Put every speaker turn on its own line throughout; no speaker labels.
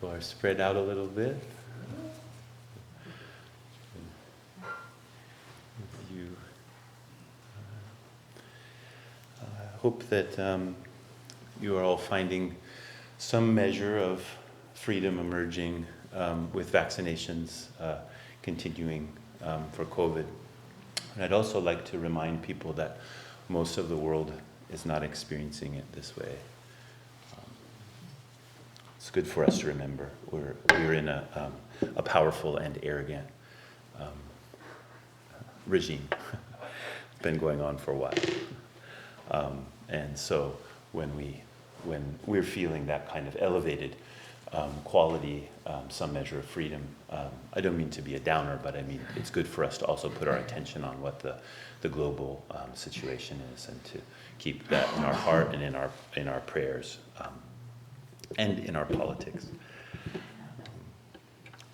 People are spread out a little bit. You hope that you are all finding some measure of freedom emerging with vaccinations continuing for COVID. And I'd also like to remind people that most of the world is not experiencing it this way. It's good for us to remember we're in a powerful and arrogant regime. It's been going on for a while, and so when we're feeling that kind of elevated quality, some measure of freedom, I don't mean to be a downer, but I mean it's good for us to also put our attention on what the global situation is, and to keep that in our heart and in our prayers. And in our politics.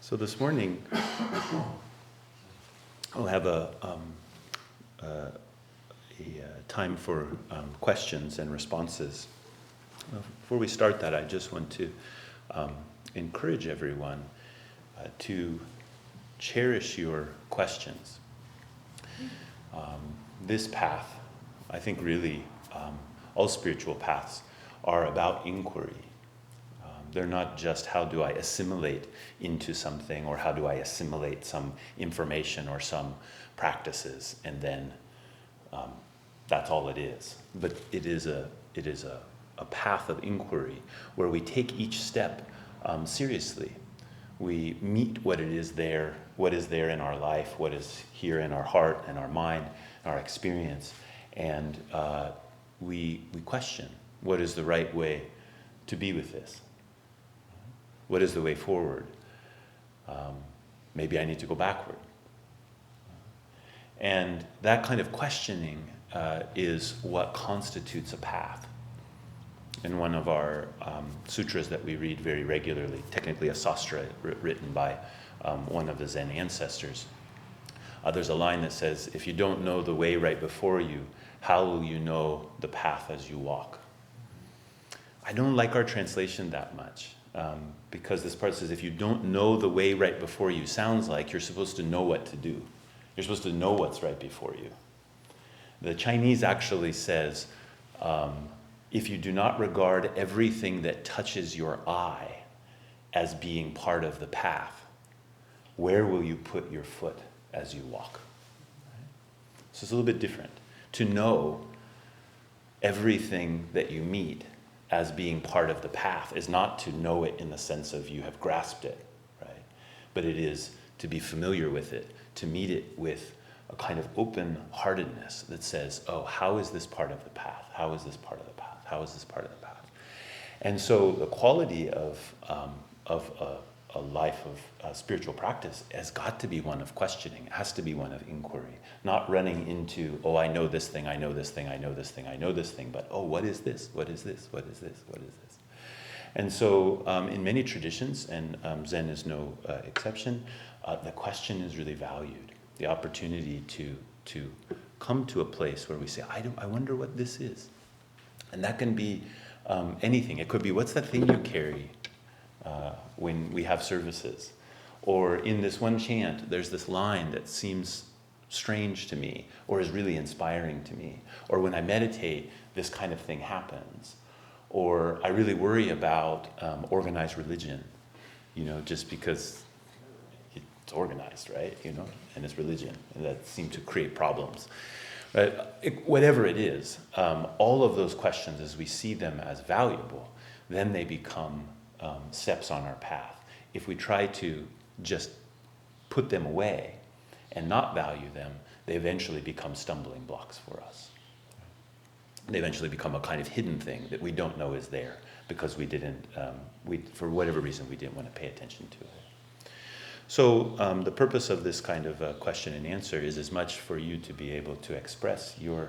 So this morning, we'll have a time for questions and responses. Before we start that, I just want to encourage everyone to cherish your questions. This path, I think really, all spiritual paths are about inquiry. They're not just how do I assimilate into something, or how do I assimilate some information or some practices, and then that's all it is. But it is a path of inquiry where we take each step seriously. We meet what is there in our life, what is here in our heart and our mind, our experience, and we question what is the right way to be with this. What is the way forward? Maybe I need to go backward. And that kind of questioning is what constitutes a path. In one of our sutras that we read very regularly, technically a sastra written by one of the Zen ancestors, there's a line that says, if you don't know the way right before you, how will you know the path as you walk? I don't like our translation that much. Because this part says, if you don't know the way right before you, sounds like you're supposed to know what to do. You're supposed to know what's right before you. The Chinese actually says, if you do not regard everything that touches your eye as being part of the path, where will you put your foot as you walk? So it's a little bit different. To know everything that you meet as being part of the path is not to know it in the sense of you have grasped it, right? But it is to be familiar with it, to meet it with a kind of open-heartedness that says, oh, how is this part of the path? How is this part of the path? How is this part of the path? And so the quality of a life of spiritual practice has got to be one of questioning. It has to be one of inquiry, not running into, oh, I know this thing, I know this thing, I know this thing, I know this thing, but oh, what is this? What is this? What is this? What is this? And so in many traditions, and Zen is no exception, the question is really valued. The opportunity to come to a place where we say, I wonder what this is. And that can be anything. It could be, what's that thing you carry when we have services? Or in this one chant, there's this line that seems strange to me, or is really inspiring to me. Or when I meditate, this kind of thing happens. Or I really worry about organized religion, just because it's organized, right? And it's religion, and that seems to create problems. But whatever it is, all of those questions, as we see them as valuable, then they become steps on our path. If we try to just put them away and not value them, they eventually become stumbling blocks for us. They eventually become a kind of hidden thing that we don't know is there because we didn't, for whatever reason, we didn't want to pay attention to it. So the purpose of this kind of question and answer is as much for you to be able to express your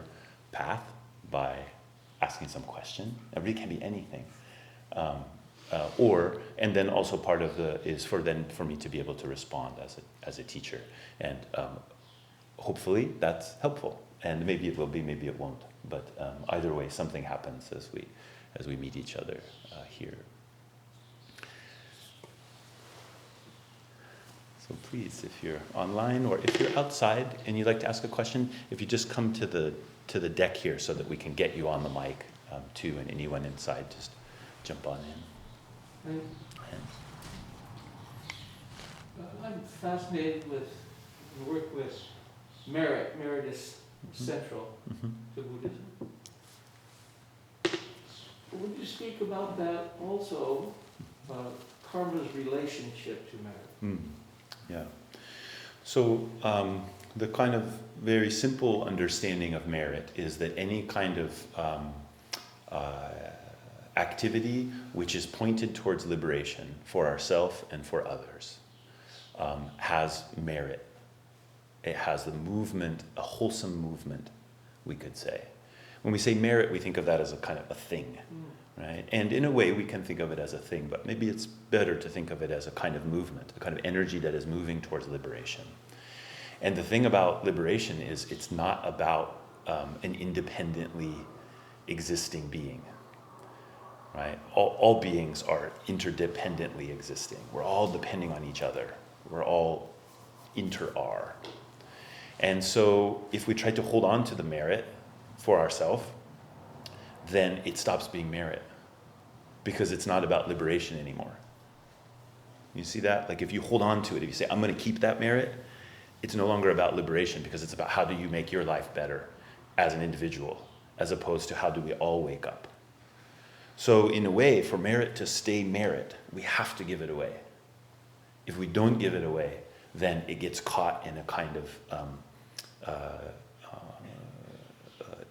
path by asking some question. It really can be anything. And then also part of is for me to be able to respond as a teacher. And hopefully that's helpful. And maybe it will be, maybe it won't. But either way, something happens as we meet each other here. So please, if you're online or if you're outside and you'd like to ask a question, if you just come to the deck here so that we can get you on the mic too, and anyone inside just jump on in.
I'm fascinated with the work with merit. Merit is central to Buddhism. Would you speak about that also, karma's relationship to merit?
Yeah. So the kind of very simple understanding of merit is that any kind of activity which is pointed towards liberation for ourselves and for others has merit. It has the movement, a wholesome movement, we could say. When we say merit, we think of that as a kind of a thing, right? And in a way, we can think of it as a thing, but maybe it's better to think of it as a kind of movement, a kind of energy that is moving towards liberation. And the thing about liberation is it's not about an independently existing being, right? All beings are interdependently existing. We're all depending on each other. We're all inter-are. And so if we try to hold on to the merit for ourselves, then it stops being merit because it's not about liberation anymore. You see that? Like if you hold on to it, if you say, I'm going to keep that merit, it's no longer about liberation because it's about how do you make your life better as an individual, as opposed to how do we all wake up. So in a way, for merit to stay merit, we have to give it away. If we don't give it away, then it gets caught in a kind of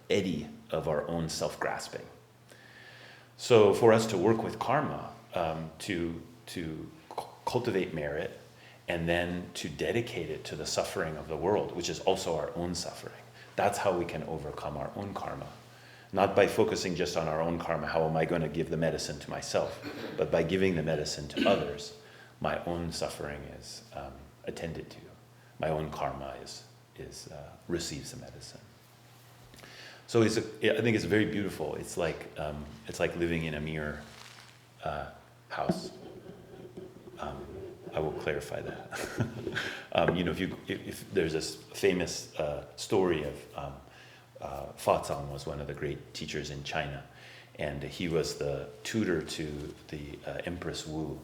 eddy of our own self-grasping. So for us to work with karma, to cultivate merit, and then to dedicate it to the suffering of the world, which is also our own suffering, that's how we can overcome our own karma. Not by focusing just on our own karma, how am I going to give the medicine to myself, but by giving the medicine to others, my own suffering is attended to. My own karma receives the medicine. So I think it's very beautiful. It's like living in a mirror house. I will clarify that. If there's this famous story of Fa-Zang was one of the great teachers in China, and he was the tutor to the Empress Wu,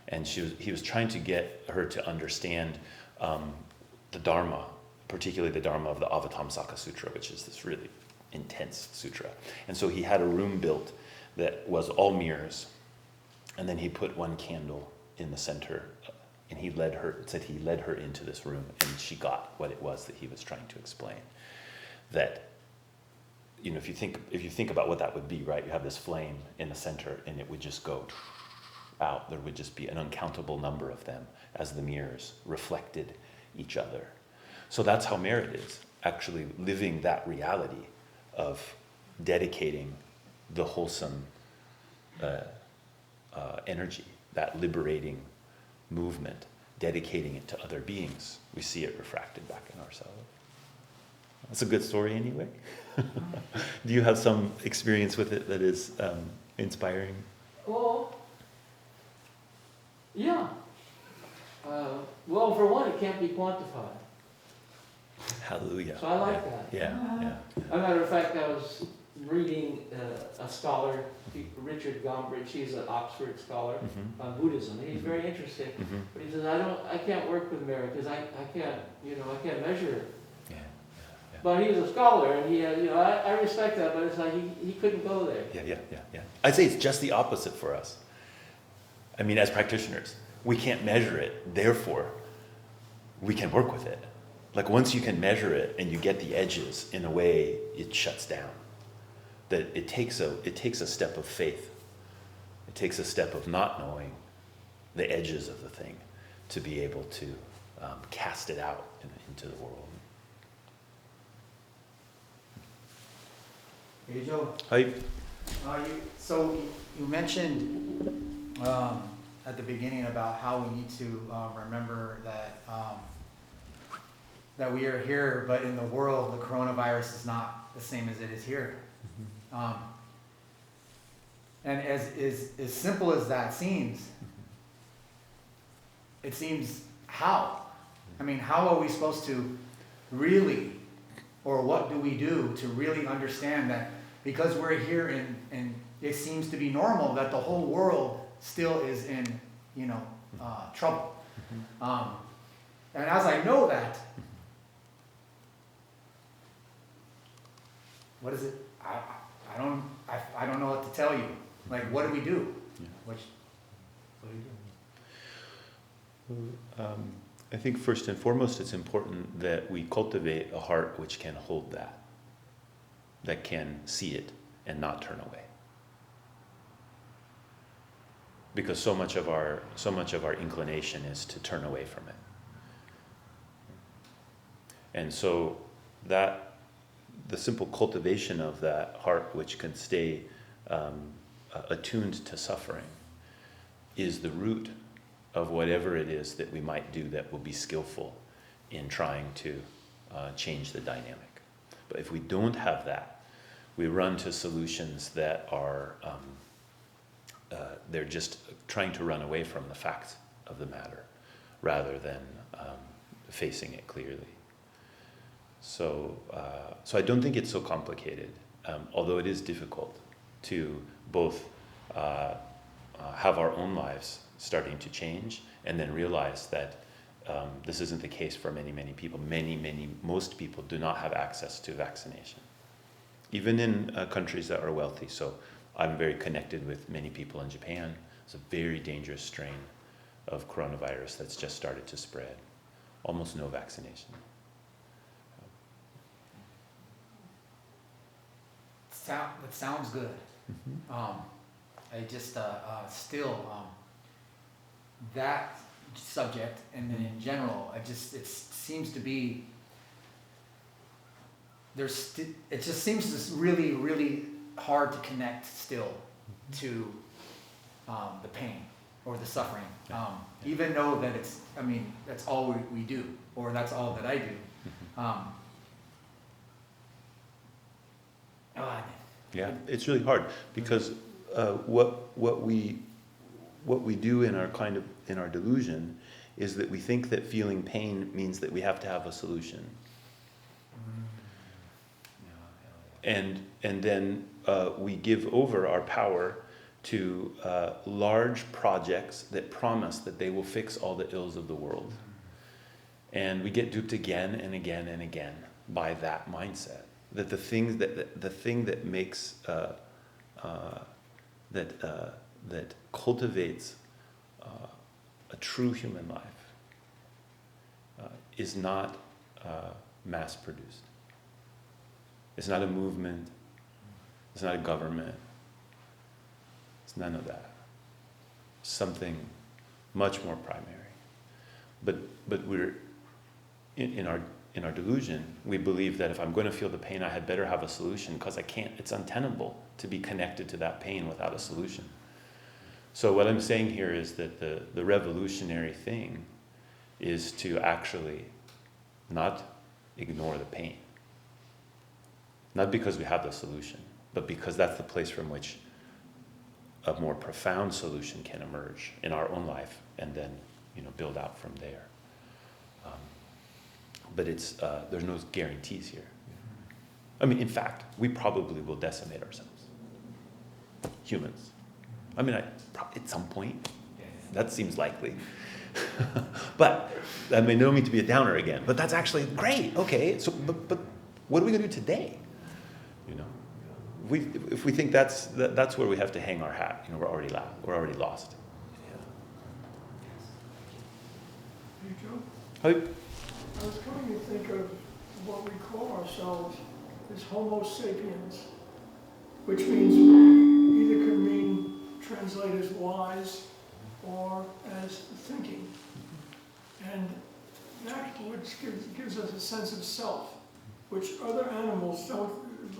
and he was trying to get her to understand the Dharma, particularly the Dharma of the Avatamsaka Sutra, which is this really intense sutra. And so he had a room built that was all mirrors, and then he put one candle in the center, and he led her into this room, and she got what it was that he was trying to explain. That, if you think about what that would be, right? You have this flame in the center, and it would just go out. There would just be an uncountable number of them as the mirrors reflected each other. So that's how merit is, actually living that reality of dedicating the wholesome energy, that liberating movement, dedicating it to other beings. We see it refracted back in ourselves. That's a good story anyway. Do you have some experience with it that is inspiring?
Oh, yeah. Well, for one, it can't be quantified.
Hallelujah.
So I like that.
Yeah.
As a matter of fact, I was reading a scholar, Richard Gombrich. He's an Oxford scholar on Buddhism. He's very interesting, but he says, I can't work with merit because I can't measure it.
Yeah.
But he was a scholar, and he had, I respect that, but it's like he couldn't go there.
Yeah. I'd say it's just the opposite for us. I mean, as practitioners, we can't measure it, therefore, we can work with it. Like once you can measure it and you get the edges, in a way, it shuts down. That it takes a step of faith. It takes a step of not knowing the edges of the thing to be able to cast it out into the world.
Hey Joe.
Hi.
You mentioned at the beginning about how we need to remember that we are here, but in the world, the coronavirus is not the same as it is here. And as simple as that seems, it seems how? I mean, how are we supposed to really, or what do we do to really understand that because we're here and it seems to be normal that the whole world still is in, trouble. And as I know that, what is it? I don't know what to tell you. Like, what do we do?
Yeah.
What do you do?
I think first and foremost, it's important that we cultivate a heart which can hold that can see it and not turn away. Because so much of our inclination is to turn away from it. And so that the simple cultivation of that heart which can stay attuned to suffering is the root of whatever it is that we might do that will be skillful in trying to change the dynamic. But if we don't have that, we run to solutions that are they're just trying to run away from the facts of the matter rather than facing it clearly. So I don't think it's so complicated, although it is difficult to both have our own lives starting to change and then realize that this isn't the case for many, many people. Most people do not have access to vaccination, even in countries that are wealthy. So I'm very connected with many people in Japan. It's a very dangerous strain of coronavirus that's just started to spread. Almost no vaccination.
That sounds good. I just still that subject, and then in general, it seems to be it just seems just really, really hard to connect still to the pain or the suffering, even though that that's all we do, or that's all that I do.
Yeah, it's really hard because what we do in our delusion is that we think that feeling pain means that we have to have a solution, and then we give over our power to large projects that promise that they will fix all the ills of the world, and we get duped again and again and again by that mindset. That the thing that makes that cultivates a true human life is not mass produced. It's not a movement. It's not a government. It's none of that. Something much more primary. But we're in our delusion, we believe that if I'm going to feel the pain, I had better have a solution because I can't. It's untenable to be connected to that pain without a solution. So what I'm saying here is that the revolutionary thing is to actually not ignore the pain. Not because we have the solution, but because that's the place from which a more profound solution can emerge in our own life and then build out from there. But it's there's no guarantees here. I mean, in fact, we probably will decimate ourselves. Humans. I mean, at some point, that seems likely. But I mean, don't mean to be a downer again. But that's actually great. Okay, so but what are we going to do today? If we think that's where we have to hang our hat, we're already lost.
Hey, Joe.
Hi.
I was trying to think of what we call ourselves as Homo sapiens, which means either can mean translate as wise or as thinking. And that which gives us a sense of self, which other animals don't,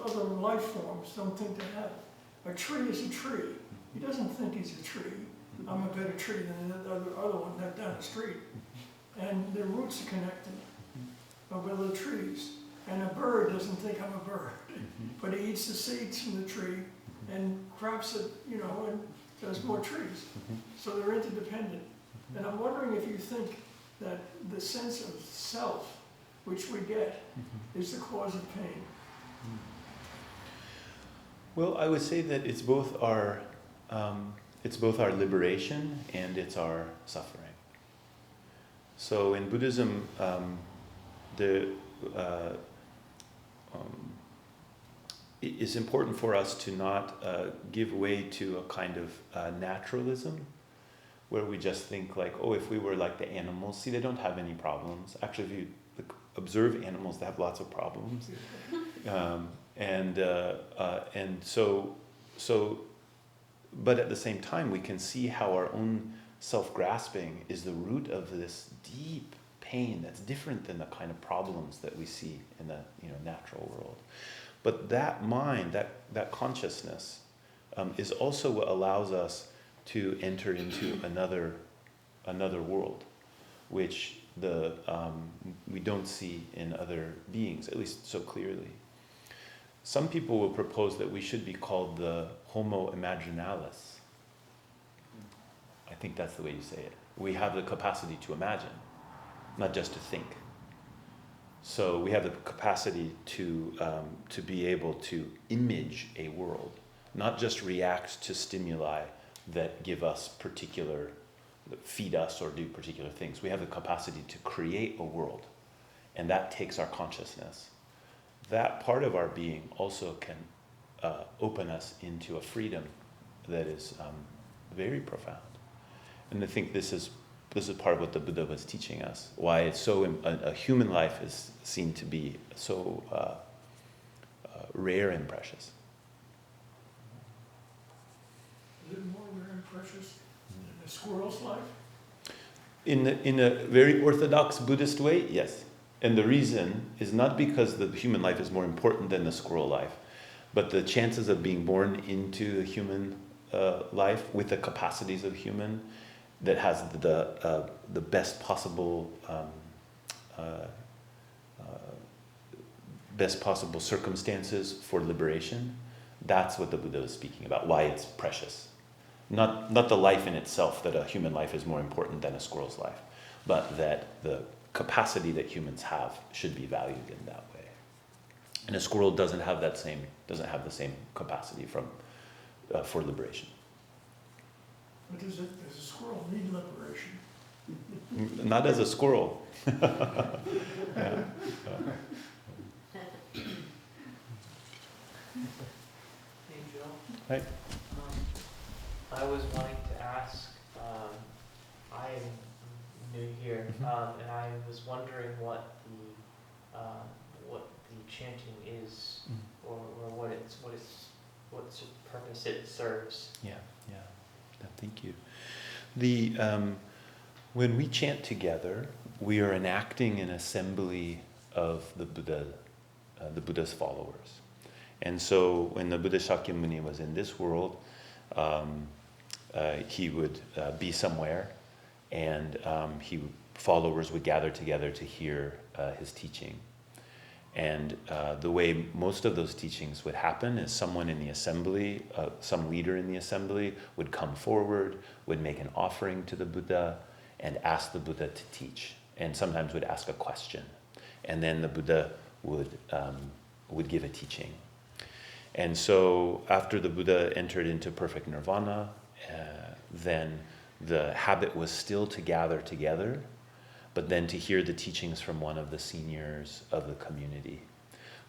other life forms don't think they have. A tree is a tree. He doesn't think he's a tree. I'm a better tree than the other one down the street. And their roots are connected with other trees. And a bird doesn't think I'm a bird, but he eats the seeds from the tree and crops it, and does more trees. So they're interdependent. And I'm wondering if you think that the sense of self, which we get, is the cause of pain.
Well, I would say that it's both our liberation and it's our suffering. So in Buddhism, it's important for us to not give way to a kind of naturalism, where we just think like, oh, if we were like the animals, see, they don't have any problems. Actually, if you observe animals, they have lots of problems. But at the same time, we can see how our own self-grasping is the root of this deep pain that's different than the kind of problems that we see in the natural world. But that mind, that consciousness, is also what allows us to enter into another world, which we don't see in other beings, at least so clearly. Some people will propose that we should be called the Homo imaginalis. I think that's the way you say it. We have the capacity to imagine, not just to think. So we have the capacity to be able to image a world, not just react to stimuli that give us that feed us or do particular things. We have the capacity to create a world, and that takes our consciousness. That part of our being also can open us into a freedom that is very profound. And I think this is part of what the Buddha was teaching us, why it's so a human life is seen to be so rare and precious.
Is it more rare and precious than a squirrel's life?
In a very orthodox Buddhist way, yes. And the reason is not because the human life is more important than the squirrel life, but the chances of being born into a human life with the capacities of human that has the best possible circumstances for liberation. That's what the Buddha is speaking about, why it's precious. Not the life in itself, that a human life is more important than a squirrel's life, but that the capacity that humans have should be valued in that way. And a squirrel doesn't have the same capacity for liberation.
But does a squirrel need liberation?
Not as a squirrel. Yeah.
Hey, Joe.
Hi.
I was wanting to ask, I am new here, and I was wondering what the chanting is, or what purpose it serves.
Yeah. Thank you. When we chant together, we are enacting an assembly of the Buddha's followers. And so when the Buddha Shakyamuni was in this world, he would be somewhere, and followers would gather together to hear his teaching. And the way most of those teachings would happen is someone in the assembly, some leader in the assembly would come forward, would make an offering to the Buddha, and ask the Buddha to teach, and sometimes would ask a question. And then the Buddha would give a teaching. And so after the Buddha entered into perfect nirvana, then the habit was still to gather together, but then to hear the teachings from one of the seniors of the community.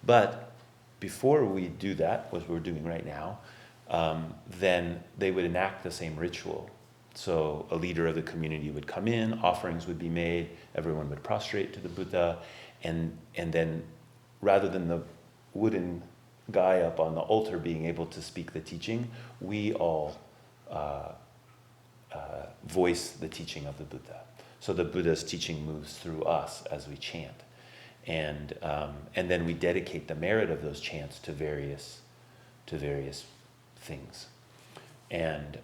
But before we do that, what we're doing right now, then they would enact the same ritual. So a leader of the community would come in, offerings would be made, everyone would prostrate to the Buddha, and then rather than the wooden guy up on the altar being able to speak the teaching, we all voice the teaching of the Buddha. So the Buddha's teaching moves through us as we chant, and then we dedicate the merit of those chants to various things, and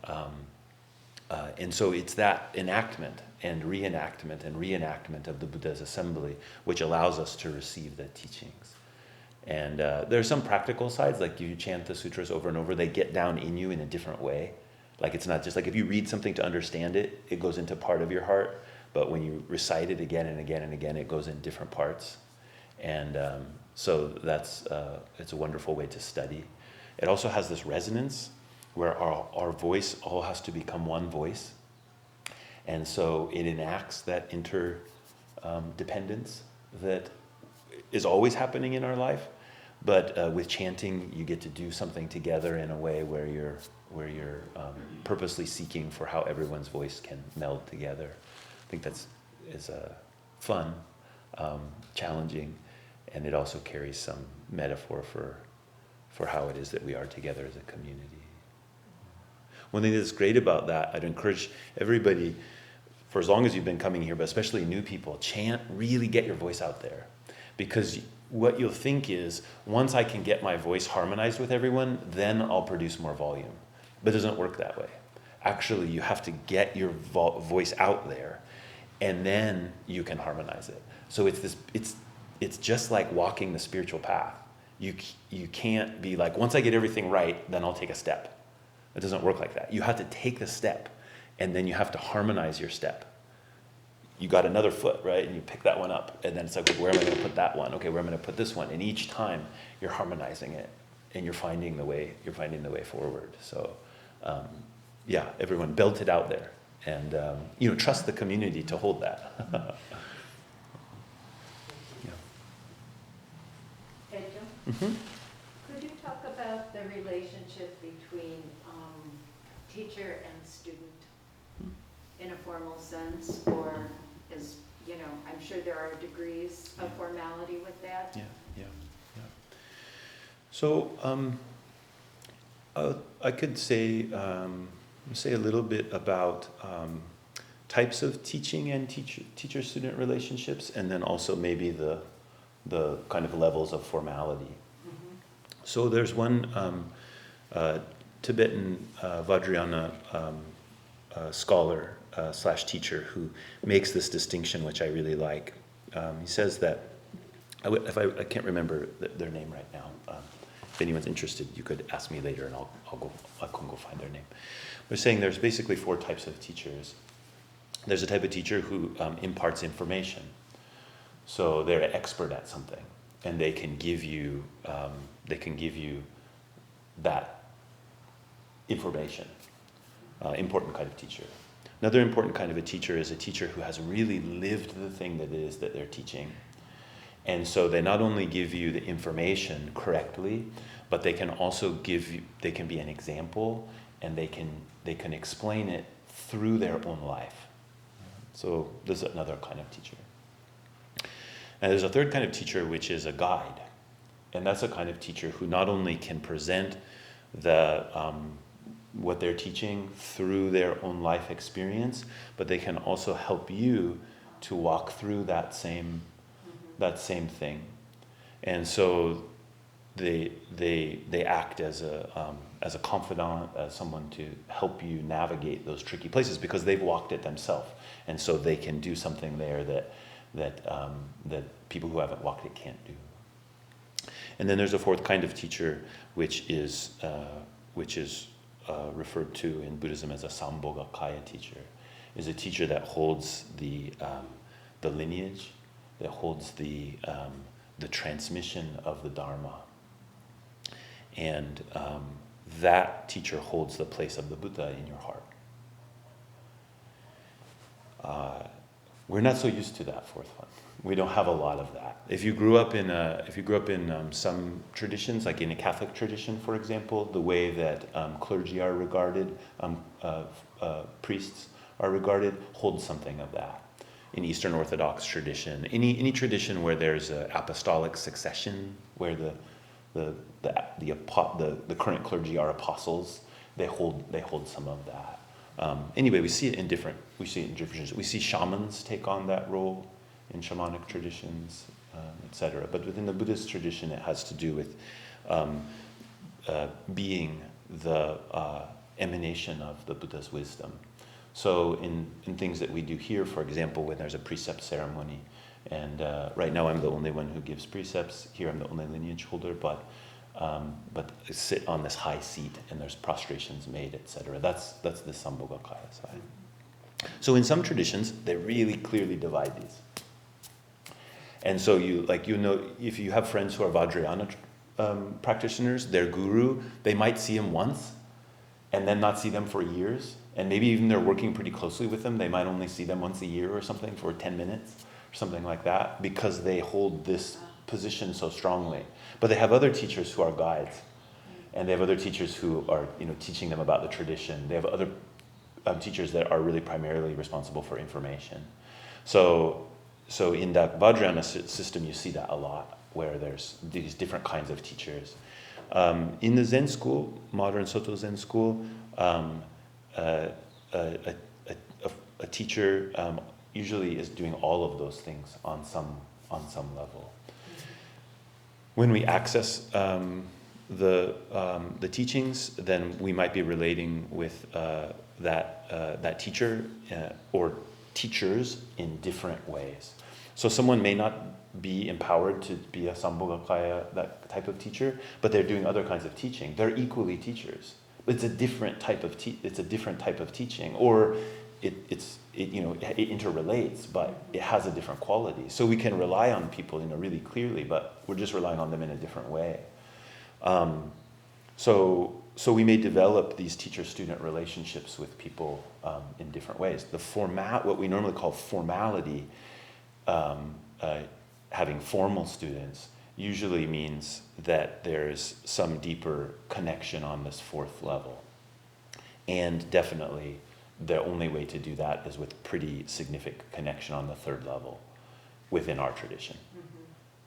so it's that enactment and reenactment of the Buddha's assembly which allows us to receive the teachings. And there are some practical sides, like you chant the sutras over and over, they get down in you in a different way. Like it's not just like if you read something to understand it, it goes into part of your heart. but when you recite it again and again and again, it goes in different parts. And so that's, it's a wonderful way to study. It also has this resonance where our voice all has to become one voice. And so it enacts that interdependence that is always happening in our life. But with chanting, you get to do something together in a way where you're purposely seeking for how everyone's voice can meld together. I think is fun, challenging, and it also carries some metaphor for how it is that we are together as a community. One thing that's great about that, I'd encourage everybody, for as long as you've been coming here, but especially new people, chant, really get your voice out there. Because what you'll think is, once I can get my voice harmonized with everyone, then I'll produce more volume. But it doesn't work that way. Actually, you have to get your voice out there, and then you can harmonize it. So it's just like walking the spiritual path. You can't be like, once I get everything right, then I'll take a step. It doesn't work like that. You have to take the step, and then you have to harmonize your step. You got another foot, right? And you pick that one up. And then it's like, where am I going to put that one? Okay, where am I going to put this one? And each time you're harmonizing it, and you're finding the way forward. So, yeah, everyone belt it out there. And, trust the community to hold that.
Pedro,
Mm-hmm.
could you talk about the relationship between teacher and student in a formal sense, or is, I'm sure there are degrees of formality with that?
Yeah. So I could say a little bit about types of teaching and teacher-student relationships, and then also maybe the kind of levels of formality.
Mm-hmm.
So there's one Tibetan Vajrayana scholar / teacher who makes this distinction, which I really like. He says that, I can't remember their name right now. If anyone's interested, you could ask me later, and I can go find their name. We're saying there's basically 4 types of teachers. There's a type of teacher who imparts information. So they're an expert at something, and they can give you that information. Important kind of teacher. Another important kind of a teacher is a teacher who has really lived the thing that it is that they're teaching. And so they not only give you the information correctly, but they can also they can be an example, and they can explain it through their own life. So there's another kind of teacher. And there's a third kind of teacher, which is a guide. And that's a kind of teacher who not only can present what they're teaching through their own life experience, but they can also help you to walk through that same thing. And so they act as a confidant, as someone to help you navigate those tricky places, because they've walked it themselves, and so they can do something there that people who haven't walked it can't do. And then there's a fourth kind of teacher, which is referred to in Buddhism as a Sambhogakaya teacher, is a teacher that holds the lineage, that holds the transmission of the Dharma. And that teacher holds the place of the Buddha in your heart. We're not so used to that fourth one. We don't have a lot of that. If you grew up in some traditions, like in a Catholic tradition, for example, the way that clergy are regarded, priests are regarded, holds something of that. In Eastern Orthodox tradition, any tradition where there's an apostolic succession, where the current clergy are apostles, they hold some of that. Anyway, we see it in different traditions. We see shamans take on that role in shamanic traditions, etc. But within the Buddhist tradition, it has to do with being the emanation of the Buddha's wisdom. So in things that we do here, for example, when there's a precept ceremony, and right now I'm the only one who gives precepts. Here I'm the only lineage holder, but sit on this high seat, and there's prostrations made, etc. That's the Sambhogakaya side. So in some traditions, they really clearly divide these. And so if you have friends who are Vajrayana practitioners, their guru, they might see him once and then not see them for years. And maybe even they're working pretty closely with them. They might only see them once a year or something for 10 minutes or something like that, because they hold this position so strongly. But they have other teachers who are guides, and they have other teachers who are teaching them about the tradition. They have other teachers that are really primarily responsible for information. So in that Vajrayana system, you see that a lot, where there's these different kinds of teachers. In the Zen school, modern Soto Zen school, a teacher usually is doing all of those things on some level. When we access the teachings, then we might be relating with that teacher or teachers in different ways. So someone may not be empowered to be a Sambhogakaya, that type of teacher, but they're doing other kinds of teaching. They're equally teachers, but it's a different type of teaching, or it interrelates, but it has a different quality. So we can rely on people, really clearly, but we're just relying on them in a different way. So we may develop these teacher-student relationships with people in different ways. What we normally call formality, having formal students, usually means that there's some deeper connection on this fourth level. And definitely the only way to do that is with pretty significant connection on the third level within our tradition.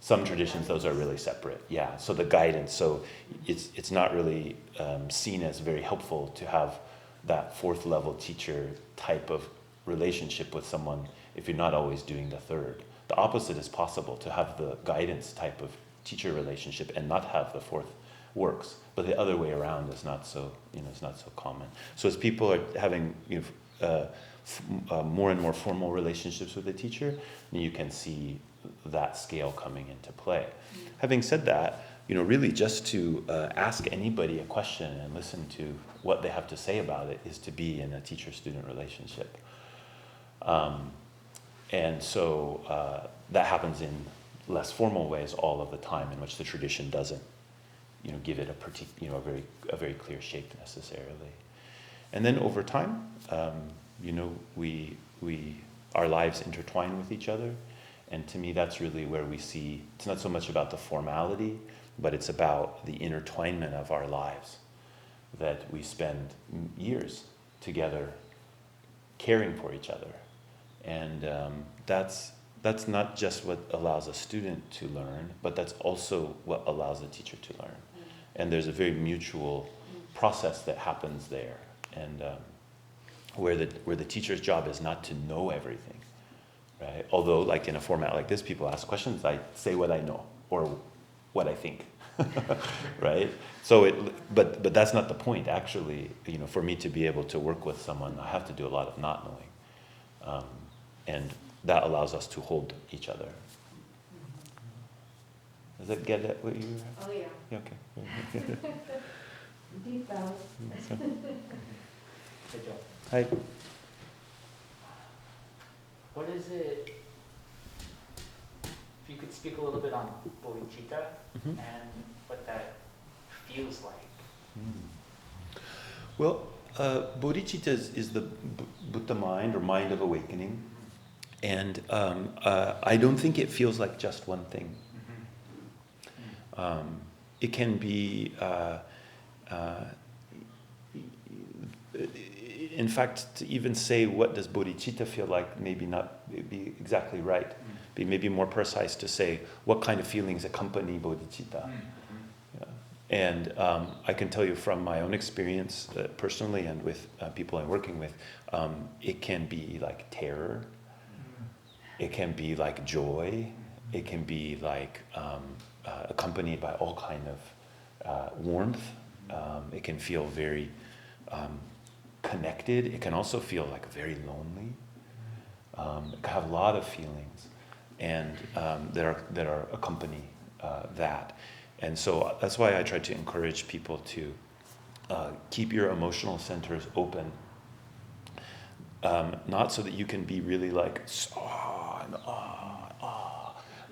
Some traditions, those are really separate. Yeah, so the guidance, so it's not really seen as very helpful to have that fourth level teacher type of relationship with someone if you're not always doing the third. The opposite is possible, to have the guidance type of teacher relationship and not have the fourth works, but the other way around is not so common. So as people are having more and more formal relationships with the teacher, you can see that scale coming into play. Having said that, really just to ask anybody a question and listen to what they have to say about it is to be in a teacher-student relationship. And so that happens in less formal ways all of the time, in which the tradition doesn't, give it a very clear shape necessarily. And then over time, our lives intertwine with each other. And to me, that's really where we see, it's not so much about the formality, but it's about the intertwinement of our lives, that we spend years together caring for each other. And that's not just what allows a student to learn, but that's also what allows a teacher to learn. And there's a very mutual process that happens there, and where the teacher's job is not to know everything, right? Although, like in a format like this, people ask questions, I say what I know or what I think, right? So but that's not the point. Actually, for me to be able to work with someone, I have to do a lot of not knowing, and that allows us to hold each other. Does that get at what you?
Oh, yeah.
Yeah, okay.
Deep bows.
Good job.
Hi.
What is it, if you could speak a little bit on bodhicitta and what that feels like?
Well, bodhicitta is the Buddha mind, or mind of awakening. And I don't think it feels like just one thing. It can be, in fact, to even say what does bodhicitta feel like maybe not be exactly right. Be maybe more precise to say what kind of feelings accompany bodhicitta. Yeah. And I can tell you from my own experience personally and with people I'm working with, it can be like terror. It can be like joy. It can be like accompanied by all kind of warmth. It can feel very connected. It can also feel like very lonely. It can have a lot of feelings, and that are accompany that. And so that's why I try to encourage people to keep your emotional centers open. not so that you can be really like,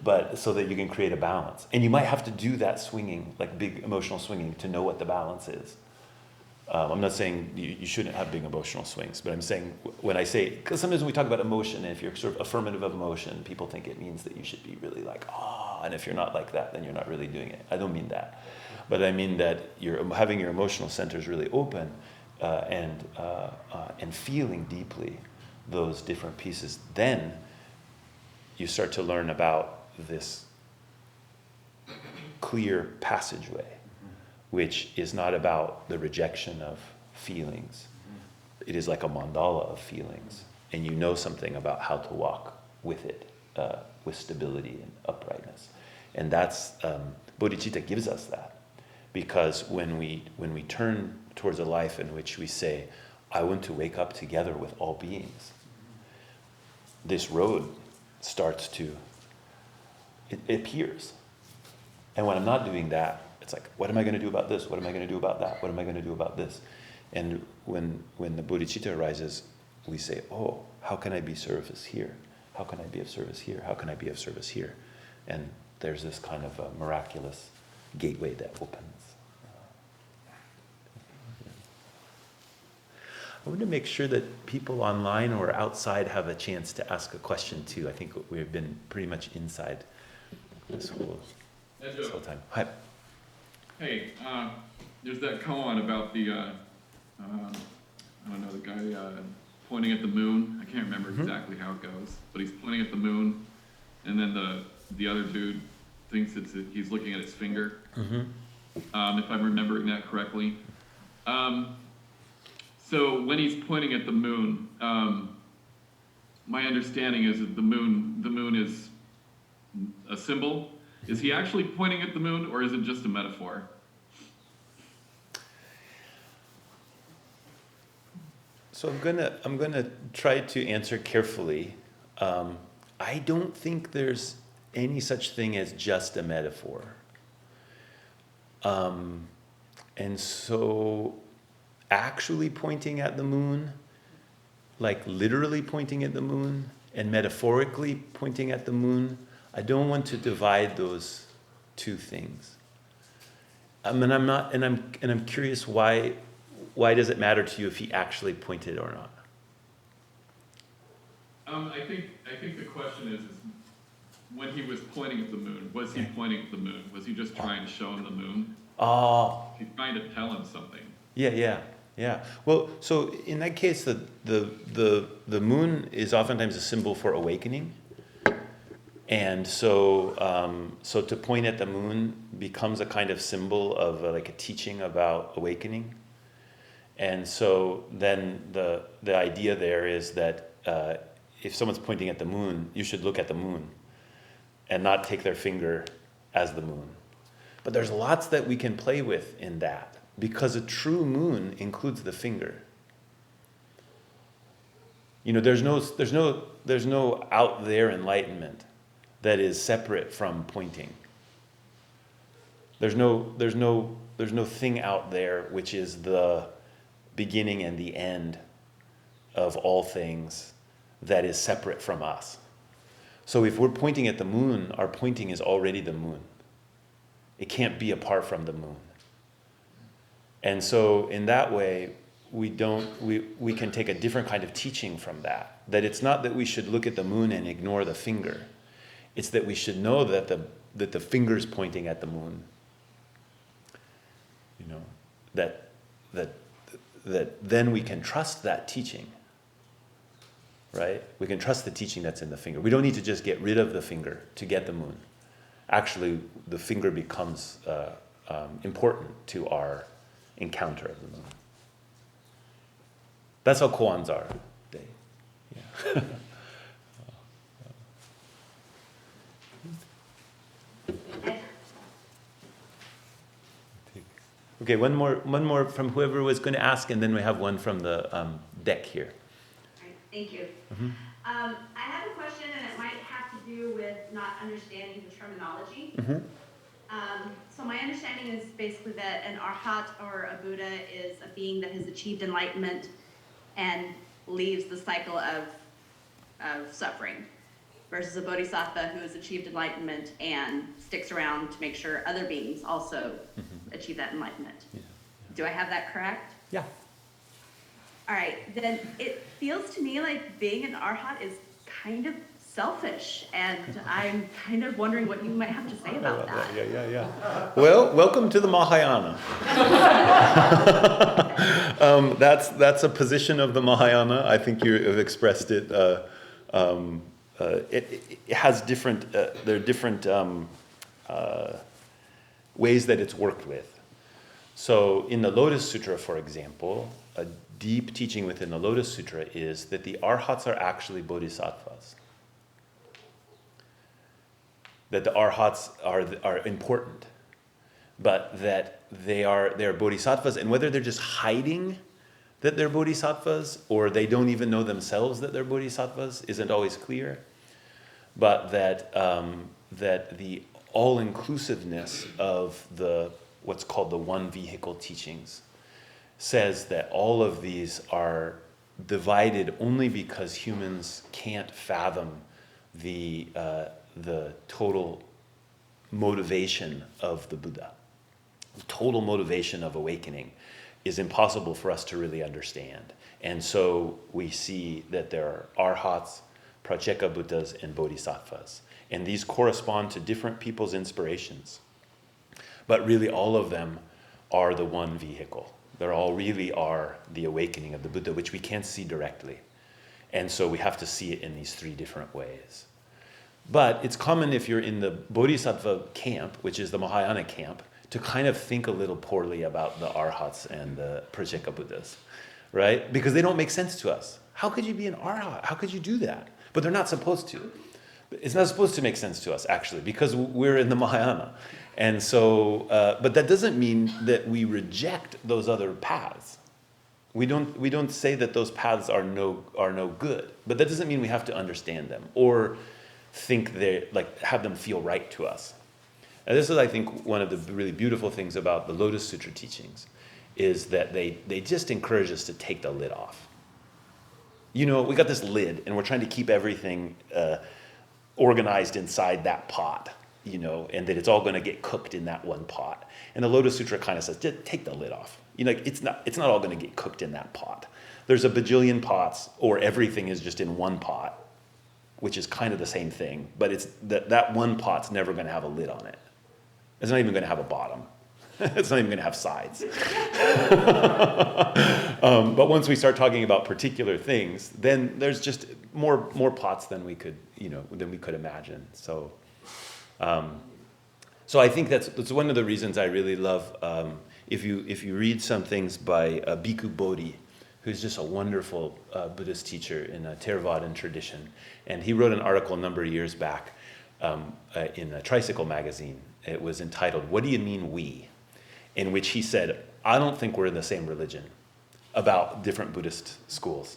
but so that you can create a balance. And you might have to do that swinging, like big emotional swinging, to know what the balance is. I'm not saying you shouldn't have big emotional swings, but I'm saying when I say, because sometimes when we talk about emotion, if you're sort of affirmative of emotion, people think it means that you should be really like, and if you're not like that, then you're not really doing it. I don't mean that. But I mean that you're having your emotional centers really open and feeling deeply those different pieces. Then you start to learn about this clear passageway, which is not about the rejection of feelings. It is like a mandala of feelings, and you know something about how to walk with it, with stability and uprightness. And that's, bodhicitta gives us that, because when we turn towards a life in which we say, I want to wake up together with all beings, this road starts to, it appears. And when I'm not doing that, it's like, what am I going to do about this? What am I going to do about that? What am I going to do about this? And when the bodhicitta arises, we say, how can I be service here? How can I be of service here? How can I be of service here? And there's this kind of a miraculous gateway that opens. I want to make sure that people online or outside have a chance to ask a question too. I think we've been pretty much inside this whole time. Hi.
Hey, there's that koan about the, I don't know, the guy pointing at the moon. I can't remember exactly how it goes, but he's pointing at the moon, and then the other dude thinks he's looking at his finger, if I'm remembering that correctly. So when he's pointing at the moon, my understanding is that the moon is a symbol. Is he actually pointing at the moon, or is it just a metaphor?
So I'm gonna try to answer carefully. I don't think there's any such thing as just a metaphor. And so actually pointing at the moon, like literally pointing at the moon, and metaphorically pointing at the moon, I don't want to divide those two things. And I'm curious why does it matter to you if he actually pointed or not?
I think the question is when he was pointing at the moon, was he pointing at the moon? Was he just trying to show him the moon? He's trying to tell him something.
Yeah. Well, so in that case, the moon is oftentimes a symbol for awakening. And so to point at the moon becomes a kind of symbol of like a teaching about awakening. And so then the idea there is that if someone's pointing at the moon, you should look at the moon and not take their finger as the moon. But there's lots that we can play with in that, because a true moon includes the finger. There's no out there enlightenment that is separate from pointing. There's no thing out there which is the beginning and the end of all things that is separate from us. So if we're pointing at the moon, our pointing is already the moon. It can't be apart from the moon. And so in that way, we can take a different kind of teaching from that. That it's not that we should look at the moon and ignore the finger. It's that we should know that the finger's pointing at the moon. That then we can trust that teaching. Right? We can trust the teaching that's in the finger. We don't need to just get rid of the finger to get the moon. Actually, the finger becomes important to our encounter of the moon. That's how koans are. Yeah. Okay, one more from whoever was going to ask, and then we have one from the deck here.
All right, thank you.
Mm-hmm.
I have a question, and it might have to do with not understanding the terminology.
Mm-hmm.
So my understanding is basically that an arhat or a Buddha is a being that has achieved enlightenment, and leaves the cycle of suffering, versus a bodhisattva who has achieved enlightenment and sticks around to make sure other beings also achieve that enlightenment.
Yeah.
Do I have that correct?
Yeah.
All right, then it feels to me like being an arhat is kind of selfish, and I'm kind of wondering what you might have to say about that.
Yeah. Well, welcome to the Mahayana. That's a position of the Mahayana. I think you have expressed it. It has different. There are different ways that it's worked with. So in the Lotus Sutra, for example, a deep teaching within the Lotus Sutra is that the arhats are actually bodhisattvas. That the arhats are important, but that they're bodhisattvas, and whether they're just hiding that they're bodhisattvas or they don't even know themselves that they're bodhisattvas isn't always clear. But that that the all-inclusiveness of the what's called the one vehicle teachings says that all of these are divided only because humans can't fathom the total motivation of the Buddha. The total motivation of awakening is impossible for us to really understand. And so we see that there are arhats, pratyeka Buddhas, and bodhisattvas. And these correspond to different people's inspirations. But really all of them are the one vehicle. They all really are the awakening of the Buddha, which we can't see directly. And so we have to see it in these three different ways. But it's common if you're in the bodhisattva camp, which is the Mahayana camp, to kind of think a little poorly about the arhats and the pratyeka Buddhas, right? Because they don't make sense to us. How could you be an arhat? How could you do that? But they're not supposed to. It's not supposed to make sense to us, actually, because we're in the Mahayana. And so, but that doesn't mean that we reject those other paths. We don't say that those paths are no good, but that doesn't mean we have to understand them or think they have them feel right to us. And this is, I think, one of the really beautiful things about the Lotus Sutra teachings is that they just encourage us to take the lid off. You know, we got this lid and we're trying to keep everything organized inside that pot, you know, and that it's all going to get cooked in that one pot. And the Lotus Sutra kind of says, just take the lid off. You know, it's not all going to get cooked in that pot. There's a bajillion pots, or everything is just in one pot, which is kind of the same thing, but it's that one pot's never going to have a lid on it. It's not even going to have a bottom. It's not even going to have sides. But once we start talking about particular things, then there's just more pots than we could imagine. So, so I think that's one of the reasons I really love. If you read some things by Bhikkhu Bodhi, who's just a wonderful Buddhist teacher in a Theravadan tradition, and he wrote an article a number of years back in a Tricycle magazine. It was entitled, "What do you mean we?" In which he said, I don't think we're in the same religion, about different Buddhist schools.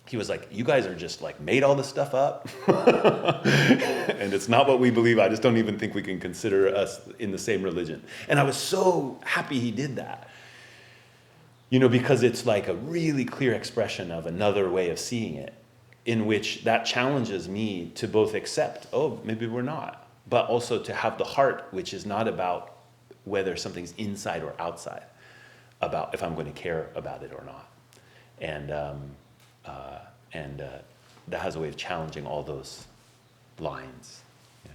He was like, you guys are just made all this stuff up. And it's not what we believe. I just don't even think we can consider us in the same religion. And I was so happy he did that. You know, because it's like a really clear expression of another way of seeing it, in which that challenges me to both accept, oh, maybe we're not, but also to have the heart, which is not about whether something's inside or outside, about if I'm going to care about it or not. And that has a way of challenging all those lines. Yeah.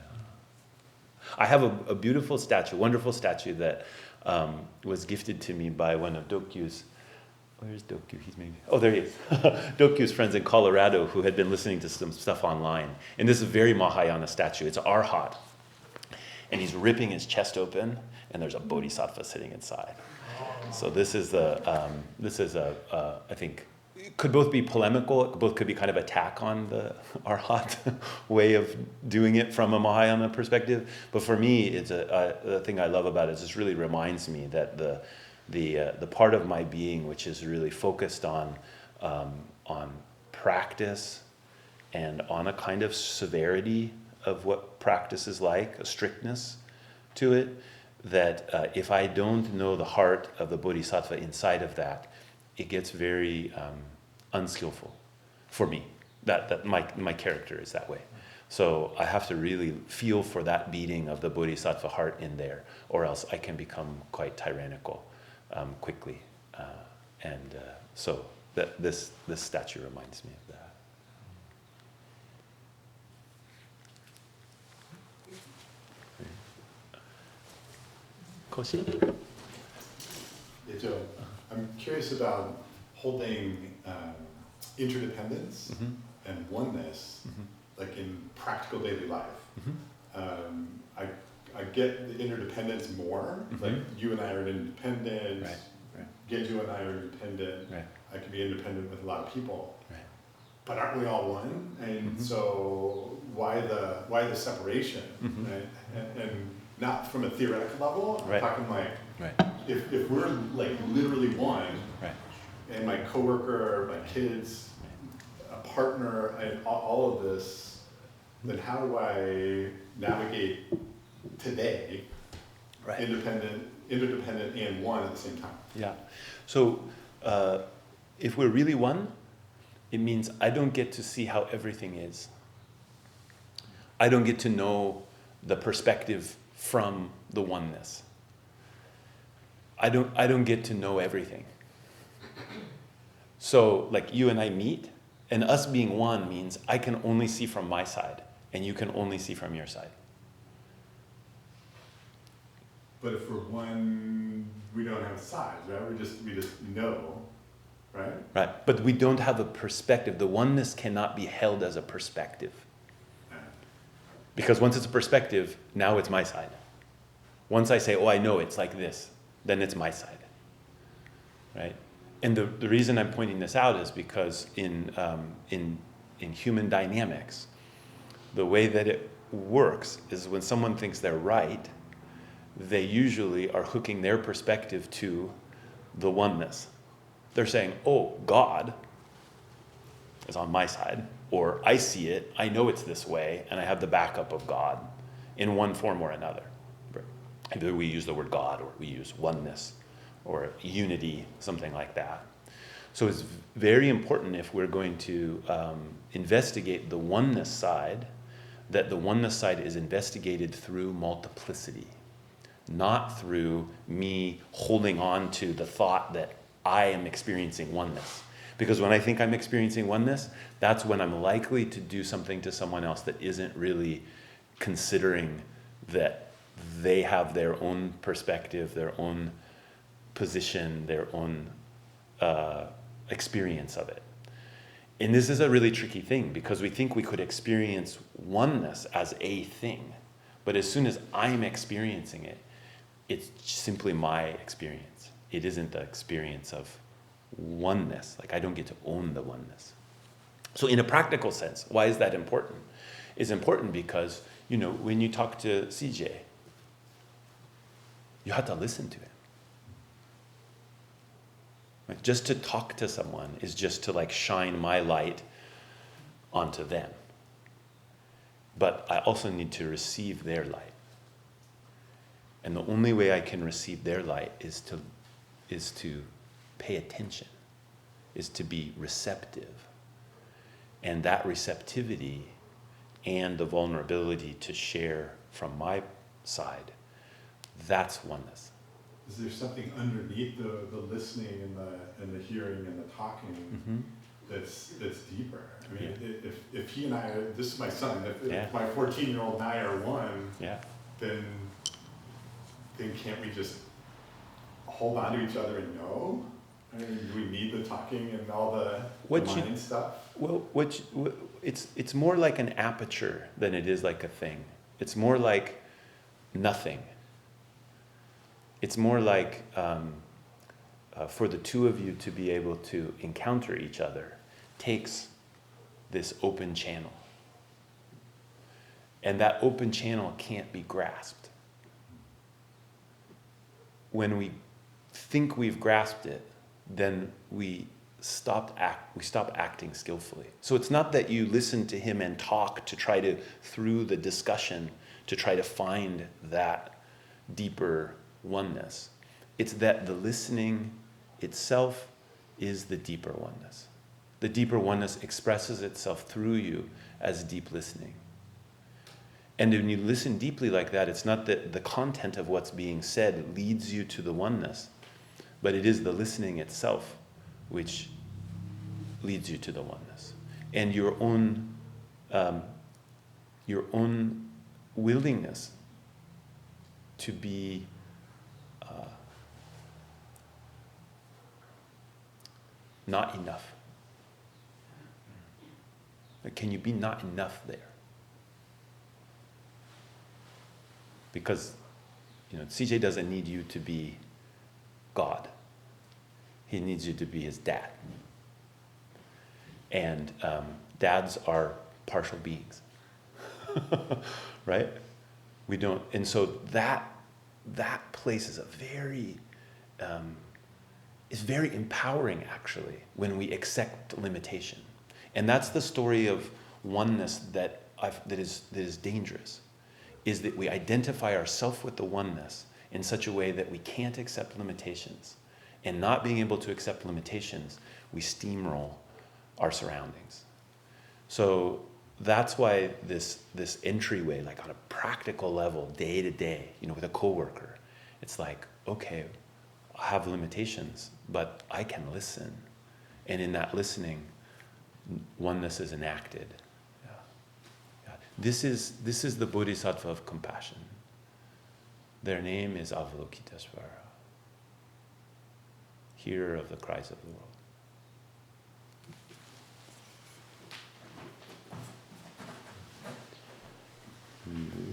I have a beautiful statue, wonderful statue that was gifted to me by one of Dokyu's, where's Dokyu? He's maybe, oh, there he is. Dokyu's friends in Colorado who had been listening to some stuff online. And this is a very Mahayana statue. It's an arhat. And he's ripping his chest open, and there's a bodhisattva sitting inside. So this is I think, it could both be polemical, both could be kind of attack on the arhat way of doing it from a Mahayana perspective. But for me, it's the thing I love about it is this really reminds me that the part of my being which is really focused on practice and on a kind of severity of what practice is like, a strictness to it, that if I don't know the heart of the bodhisattva inside of that, it gets very unskillful for me. That my character is that way. So I have to really feel for that beating of the bodhisattva heart in there, or else I can become quite tyrannical quickly. So this statue reminds me of that. Koshi?
Yeah, Joe, I'm curious about holding interdependence and oneness, like in practical daily life. I get the interdependence more, like you and I are independent,
Right.
Genju and I are independent,
Right.
I can be independent with a lot of people.
Right.
But aren't we all one? And so why the separation? Right? And not from a theoretical level, I'm
Right.
talking like,
Right.
if we're like literally one,
Right.
and my coworker, my kids, a partner, and all of this, then how do I navigate today,
Right.
interdependent and one at the same time?
Yeah. So if we're really one, it means I don't get to see how everything is. I don't get to know the perspective from the oneness. I don't get to know everything. So like you and I meet, and us being one means I can only see from my side, and you can only see from your side.
But if we're one, we don't have sides, right? We just know, right?
Right. But we don't have a perspective. The oneness cannot be held as a perspective. Because once it's a perspective, now it's my side. Once I say, oh, I know it's like this, then it's my side. Right? And the reason I'm pointing this out is because in human dynamics, the way that it works is when someone thinks they're right, they usually are hooking their perspective to the oneness. They're saying, oh, God is on my side, or I see it, I know it's this way, and I have the backup of God in one form or another. Either we use the word God, or we use oneness, or unity, something like that. So it's very important, if we're going to investigate the oneness side, that the oneness side is investigated through multiplicity, not through me holding on to the thought that I am experiencing oneness. Because when I think I'm experiencing oneness, that's when I'm likely to do something to someone else that isn't really considering that they have their own perspective, their own position, their own experience of it. And this is a really tricky thing, because we think we could experience oneness as a thing. But as soon as I'm experiencing it, it's simply my experience. It isn't the experience of oneness. Like, I don't get to own the oneness. So in a practical sense, why is that important? It's important because, when you talk to CJ, you have to listen to him. Like, just to talk to someone is just to shine my light onto them. But I also need to receive their light. And the only way I can receive their light is to pay attention, is to be receptive. And that receptivity and the vulnerability to share from my side, that's oneness.
Is there something underneath the listening and the hearing and the talking that's deeper? I mean, if he and I are, this is my son, if my 14-year-old and I are one, then can't we just hold on to each other and know? I mean, do we need the talking and all the mind stuff?
Well, it's more like an aperture than it is like a thing. It's more like nothing. It's more like for the two of you to be able to encounter each other takes this open channel. And that open channel can't be grasped. When we think we've grasped it, then we stop acting skillfully. So it's not that you listen to him and talk to try to, through the discussion, to try to find that deeper oneness. It's that the listening itself is the deeper oneness. The deeper oneness expresses itself through you as deep listening. And when you listen deeply like that, it's not that the content of what's being said leads you to the oneness, but it is the listening itself which leads you to the oneness. And your own willingness to be not enough. Can you be not enough there? Because, CJ doesn't need you to be God. He needs you to be his dad. And dads are partial beings, right? We don't, and so that place is is very empowering, actually, when we accept limitation. And that's the story of oneness that is dangerous, is that we identify ourselves with the oneness in such a way that we can't accept limitations. And not being able to accept limitations, we steamroll our surroundings. So that's why this entryway, like on a practical level, day to day, with a coworker, it's like, okay, I have limitations, but I can listen. And in that listening, oneness is enacted. Yeah. This is the Bodhisattva of compassion. Their name is Avalokitesvara, hearer of the cries of the world. Mm-hmm.